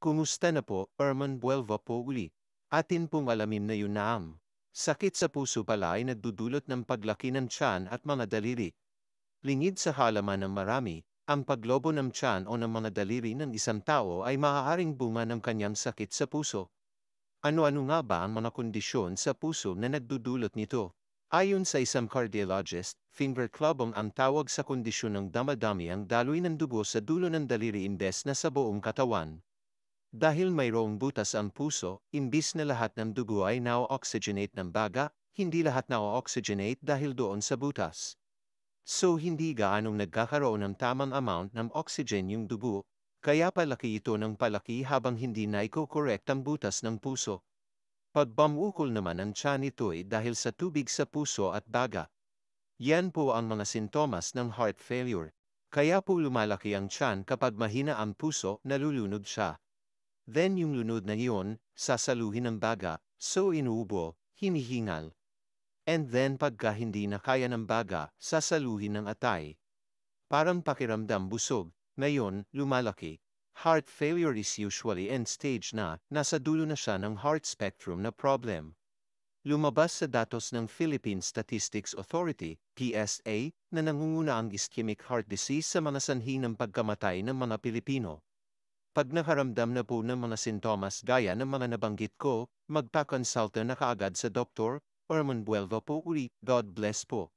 Kumusta na po, Erman Buelva po uli. Atin pong alamin na yun naam. Sakit sa puso pala ay nagdudulot ng paglaki ng tiyan at mga daliri. Lingid sa halaman ng marami, ang paglobo ng tiyan o ng mga daliri ng isang tao ay maaaring bunga ng kanyang sakit sa puso. Ano-ano nga ba ang mga kondisyon sa puso na nagdudulot nito? Ayon sa isang cardiologist, finger club ang tawag sa kondisyon ng damadami ang daloy ng dugo sa dulo ng daliri imbes na sa buong katawan. Dahil mayroong butas ang puso, imbis na lahat ng dugo ay na-oxygenate ng baga, hindi lahat na-oxygenate dahil doon sa butas. So hindi gaanong nagkakaroon ng tamang amount ng oxygen yung dugo, kaya palaki ito ng palaki habang hindi na iko-correct ang butas ng puso. Pag bumukol naman ang tiyan ito ay dahil sa tubig sa puso at baga. Yan po ang mga sintomas ng heart failure. Kaya po lumalaki ang tiyan kapag mahina ang puso, nalulunod siya. Then yung lunod na iyon, sasaluhin ng baga, so inuubo, hinihingal. And then pagka hindi na kaya ng baga, sasaluhin ng atay. Parang pakiramdam busog, ngayon, lumalaki. Heart failure is usually end stage na, nasa dulo na siya ng heart spectrum na problem. Lumabas sa datos ng Philippine Statistics Authority, PSA, na nangunguna ang ischemic heart disease sa mga sanhi ng pagkamatay ng mga Pilipino. Pag nakaramdam na po ng mga sintomas gaya ng mga nabanggit ko, magpa-consulta na kaagad sa doktor, Erman Buelva po uli, God bless po.